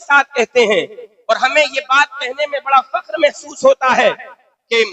ساتھ کہتے ہیں اور ہمیں یہ بات کہنے میں بڑا فخر محسوس ہوتا ہے کہ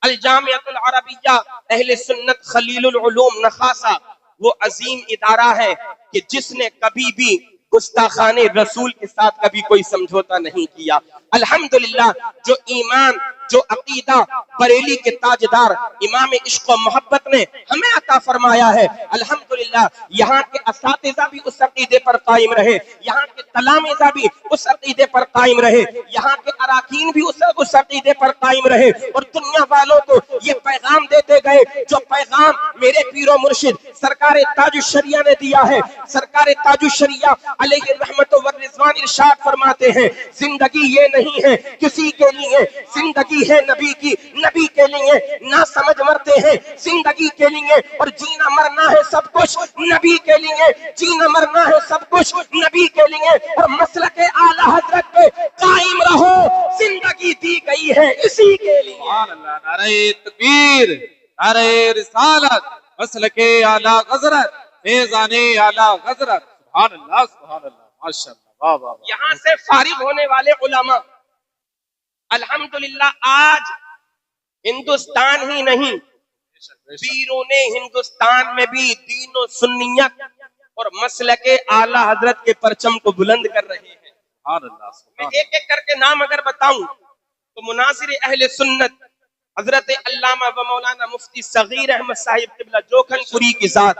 الجامعۃ العربیہ اہل سنت خلیل العلوم نخاسا وہ عظیم ادارہ ہے کہ جس نے کبھی بھی گستاخان رسول کے ساتھ کبھی کوئی سمجھوتا نہیں کیا. الحمدللہ جو ایمان جو عقیدہ بریلی کے تاجدار امام عشق و محبت نے ہمیں عطا فرمایا ہے، الحمدللہ یہاں کے اساتذہ بھی اس عقیدے پر قائم رہے، یہاں کے تلامذہ بھی اس عقیدے پر قائم رہے، یہاں کے اراکین بھی اس عقیدے پر قائم رہے اور دنیا والوں کو یہ پیغام دیتے گئے جو پیغام میرے پیر و مرشد سرکار تاج الشریعہ نے دیا ہے. سرکار تاج الشریعہ علیہ الرحمت والرضوان ارشاد فرماتے ہیں زندگی یہ نہیں ہے کسی کے لیے، زندگی ہے نبی کی، نبی کے لیے نہ سمجھ مرتے ہیں زندگی کے لیے، اور جینا مرنا ہے سب کچھ نبی کے لیے، جینا مرنا ہے سب کچھ نبی کے لیے، اور مسلک اعلی حضرت پہ قائم رہو، زندگی دی گئی ہے اسی کے لیے. سبحان اللہ، نعرہ تکبیر، نعرہ رسالت، مسلک اعلی حضرت، فیضان اعلی حضرت. سبحان اللہ، سبحان اللہ، ماشاءاللہ، واہ واہ. یہاں سے فارغ ہونے والے علماء الحمدللہ آج ہندوستان ہی نہیں بیرون ہندوستان میں بھی دین و سنیت اور مسلک اعلی حضرت کے پرچم کو بلند کر رہے ہیں. سبحان اللہ، میں ایک ایک کر کے نام اگر بتاؤں تو مناظر اہل سنت حضرت علامہ و مولانا مفتی صغیر احمد صاحب قبلہ جوکھن پوری کی ذات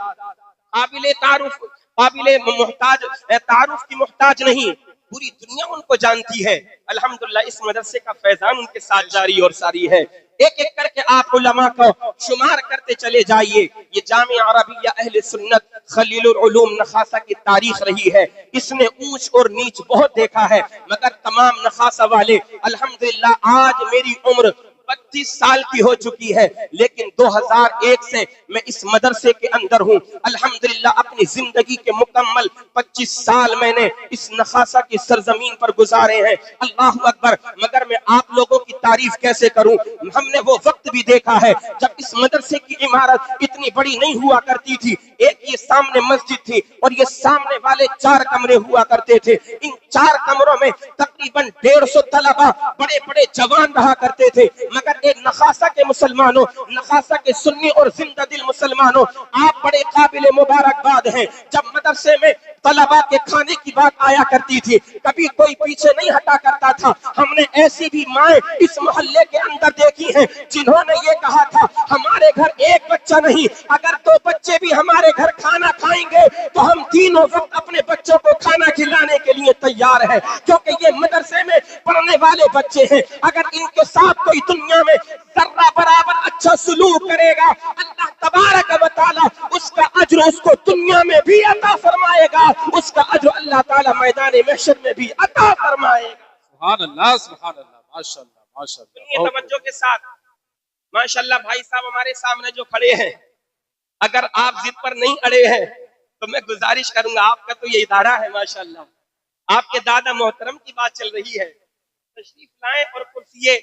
قابل تعارف، قابل محتاج تعارف کی محتاج نہیں، پوری دنیا ان کو جانتی ہے. الحمدللہ اس مدرسے کا فیضان ان کے ساتھ جاری اور ساری ہے. ایک ایک کر کے آپ علماء کو شمار کرتے چلے جائیے. یہ جامعہ عربیہ اہل سنت خلیل العلوم نخاسا کی تاریخ رہی ہے، اس نے اونچ اور نیچ بہت دیکھا ہے، مگر تمام نخاسا والے الحمدللہ آج میری عمر 32 سال کی ہو چکی ہے، لیکن 2001 سے میں اس مدرسے کے اندر ہوں. الحمدللہ اپنی زندگی کے مکمل 25 سال میں نے اس نخاسا کی سرزمین پر گزارے ہیں. اللہ اکبر. مگر میں آپ لوگوں کی تعریف کیسے کروں؟ ہم نے وہ وقت بھی دیکھا ہے جب اس مدرسے کی عمارت اتنی بڑی نہیں ہوا کرتی تھی. ایک یہ سامنے مسجد تھی اور یہ سامنے والے 4 کمرے ہوا کرتے تھے. ان 4 کمروں میں تقریباً 150 طلبہ بڑے بڑے جوان رہا کرتے تھے. مگر ایک نخاسا کے مسلمانوں، نخاسا کے سنی اور زندہ دل مسلمانوں، آپ بڑے قابل مبارکباد ہیں. جب مدرسے میں طلبہ کے کھانے کی بات آیا کرتی تھی کبھی کوئی پیچھے نہیں ہٹا کرتا تھا. ہم نے ایسی بھی مائیں اس محلے کے اندر دیکھی ہیں جنہوں نے یہ کہا تھا ہمارے گھر ایک بچہ نہیں، اگر 2 بچے بھی ہمارے گھر کھانا کھائیں گے تو ہم تینوں وقت اپنے بچوں کو کھانا کھلانے کے لیے تیار ہیں، کیونکہ یہ مدرسے میں پڑھنے والے بچے ہیں. اگر ان کے ساتھ کوئی دنیا میں ذرہ برابر اچھا سلوک کرے گا اللہ تبارک و تعالی اس کا اجر اس کو دنیا میں بھی عطا فرمائے گا، اس کا اجر اللہ تعالی میدان محشر میں بھی عطا فرمائے گا. سبحان اللہ، سبحان اللہ، ماشاءاللہ، ماشاءاللہ. یہ توجہ کے ساتھ ماشاءاللہ بھائی صاحب ہمارے سامنے جو کھڑے ہیں، اگر آپ ضد پر نہیں اڑے ہیں تو میں گزارش کروں گا، آپ کا تو یہ ادارہ ہے ماشاءاللہ، آپ کے دادا محترم کی بات چل رہی ہے، تشریف لائیں اور کرسی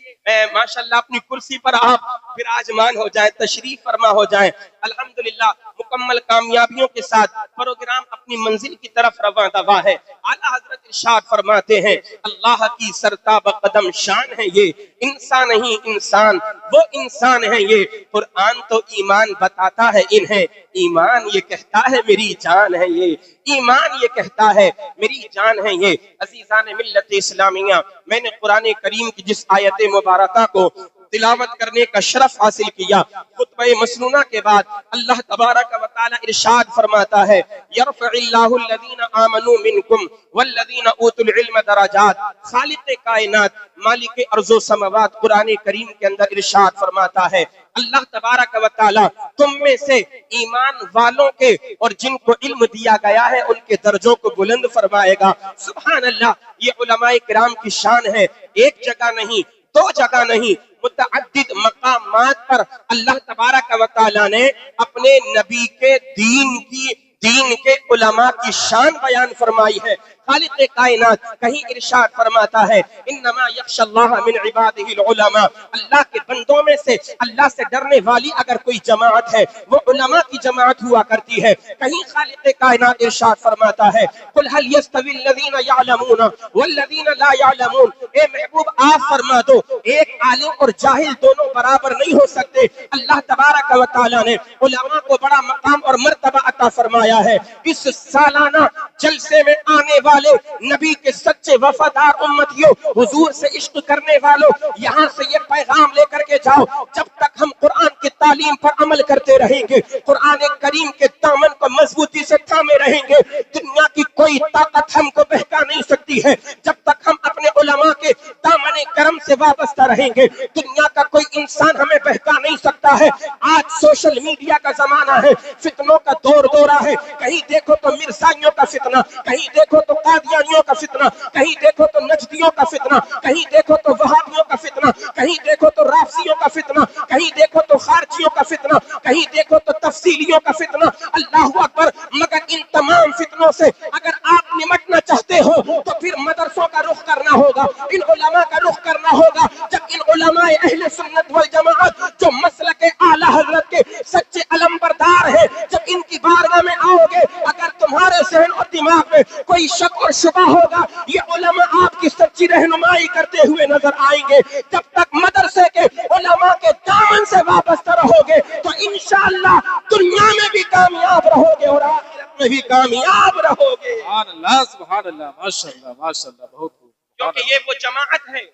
ماشاءاللہ اپنی کرسی پر آپ براجمان ہو جائیں، تشریف فرما ہو جائیں. الحمدللہ مکمل کامیابیوں کے ساتھ پروگرام اپنی منزل کی طرف رواں دوا ہے. اعلیٰ حضرت ارشاد فرماتے ہیں اللہ کی سرتاب قدم شان ہے یہ، انسان نہیں انسان وہ انسان ہے یہ. قرآن تو ایمان بتاتا ہے انہیں، ایمان یہ کہتا ہے میری جان ہے یہ، ایمان یہ کہتا ہے میری جان ہے یہ. عزیزان ملت اسلامیہ، میں نے قرآن کریم کی جس آیت مبارکہ کو تلاوت کرنے کا شرف حاصل کیا، خطبہ مسنونہ کے بعد اللہ تبارک و تعالی ارشاد فرماتا ہے یرفع اللہ الذین آمنوا منکم والذین اوتوا العلم درجات. خالق کائنات مالک ارض و سماوات قرآن کریم کے اندر ارشاد فرماتا ہے اللہ تبارک و تعالی تم میں سے ایمان والوں کے اور جن کو علم دیا گیا ہے ان کے درجوں کو بلند فرمائے گا. سبحان اللہ. یہ علماء کرام کی شان ہے. ایک جگہ نہیں، 2 جگہ نہیں، متعدد مقامات پر اللہ تبارک و تعالی نے اپنے نبی کے دین کے علماء کی شان بیان فرمائی ہے. خالق کائنات کہیں ارشاد فرماتا ہے انما یخشی اللہ من عبادہ العلماء، اللہ کے بندوں میں سے اللہ سے ڈرنے والی اگر کوئی جماعت ہے وہ علماء کی جماعت ہوا کرتی ہے۔ کہیں خالق کائنات ارشاد فرماتا ہے قل هل يستوي الذين يعلمون والذين لا يعلمون، اے محبوب آپ فرما دو ایک عالم اور جاہل دونوں برابر نہیں ہو سکتے۔ اللہ تبارک و تعالی نے علماء کو بڑا مقام اور مرتبہ عطا فرمایا ہے۔ اس سالانہ جلسے میں آنے والے نبی کے سچے وفادار امتیوں، حضور سے عشق کرنے والوں، یہاں سے یہ پیغام لے کر کے جاؤ جب تک ہم قرآن کی تعلیم پر عمل کرتے رہیں گے، قرآن کریم کے دامن کو مضبوطی سے تھامے رہیں گے، دنیا کی کوئی طاقت ہم کو بہکا نہیں سکتی ہے۔ جب تک ہم اپنے علماء کے دامن کرم سے وابستہ رہیں گے دنیا کا کوئی انسان ہمیں بہکا نہیں سکتا ہے۔ آج سوشل میڈیا کا زمانہ ہے، فتنوں کا دورہ ہے، کہیں دیکھو تو مرزائیوں کا فتنہ، کہیں دیکھو تو قادیانیوں کا فتنہ، کہیں دیکھو تو نجدیوں کا فتنہ، کہیں دیکھو تو وہابیوں کا فتنہ، کہیں دیکھو تو رافضیوں کا فتنہ، کہیں دیکھو تو خارجیوں کا فتنہ، کہیں دیکھو تو تفصیلیوں کا فتنہ۔ اللہ اکبر، مگر ان تمام فتنوں سے اگر آپ نمٹنا چاہتے ہو تو پھر مدرسوں کا رخ کرنا ہوگا، ان علماء کا رخ کرنا ہوگا۔ جب ان علماء اہل سنت والجماعت جو مسلک اعلی حضرت کے سچے علمبردار ہیں، جب ان کی بارگاہ میں آؤ گے، اگر تمہارے ذہن اور دماغ میں کوئی شک اور شبہ ہوگا یہ علماء آپ کی سچی رہنمائی کرتے ہوئے نظر آئیں گے۔ جب تک مدرسے کے علماء کے دامن سے وابستہ رہو گے تو انشاءاللہ دنیا میں بھی کامیاب رہو گے اور آخرت میں بھی کامیاب رہو گے۔ سبحان اللہ سبحان اللہ، ماشاءاللہ ماشاءاللہ، بہت خوب۔ کیونکہ یہ وہ جماعت ہے۔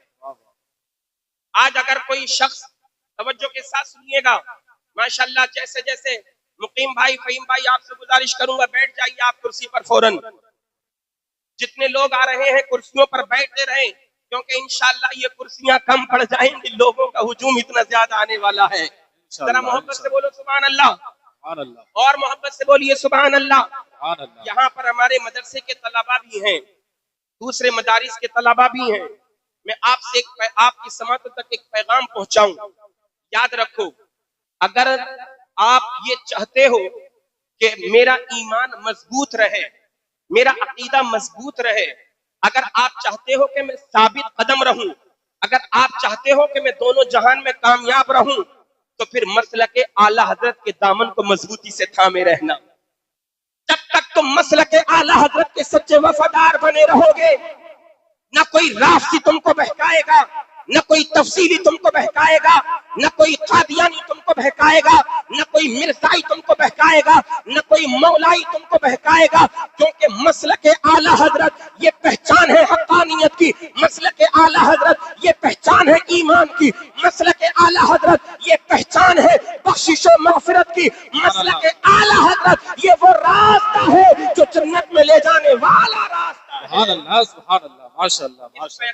آج اگر کوئی شخص توجہ کے ساتھ سنیے گا، ماشاءاللہ جیسے جیسے مقیم بھائی، فہیم بھائی، آپ سے گزارش کروں گا بیٹھ جائیے آپ کرسی پر فوراً۔ جتنے لوگ آ رہے ہیں کرسیوں پر بیٹھتے رہیں، کیونکہ انشاءاللہ یہ کرسیاں کم پڑ جائیں گی، لوگوں کا ہجوم اتنا زیادہ آنے والا ہے۔ ذرا محبت سے بولو سبحان اللہ، سبحان اللہ، اور محبت سے بولیے سبحان اللہ۔ سبحان اللہ۔ یہاں پر ہمارے مدرسے کے طلباء بھی ہیں، دوسرے مدارس کے طلباء بھی ہیں۔ میں آپ سے آپ کی سماعت تک ایک پیغام پہنچاؤں۔ یاد رکھو، اگر آپ یہ چاہتے ہو کہ میرا ایمان مضبوط رہے، میرا عقیدہ مضبوط رہے، اگر آپ چاہتے ہو کہ میں ثابت قدم رہوں، اگر آپ چاہتے ہو کہ میں دونوں جہان میں کامیاب رہوں، تو پھر مسلک اعلی حضرت کے دامن کو مضبوطی سے تھامے رہنا۔ جب تک تم مسلک اعلی حضرت کے سچے وفادار بنے رہو گے، نہ کوئی رافضی تم کو بہکائے گا، نہ کوئی تفصیلی تم کو بہکائے گا، نہ کوئی قادیانی تم کو بہکائے گا، نہ کوئی مرزائی تم کو بہکائے گا، نہ کوئی مولائی تم کو بہکائے گا، کیونکہ مسلک اعلی حضرت یہ پہچان ہے حقانیت کی، مسلک اعلی حضرت یہ پہچان ہے ایمان کی، مسلک اعلی حضرت یہ پہچان ہے بخشش و مغفرت کی، مسلک اعلی حضرت یہ وہ راستہ ہے جو جنت میں لے جانے والا راستہ ہے۔ سبحان اللہ سبحان اللہ، ماشاءاللہ ماشاءاللہ۔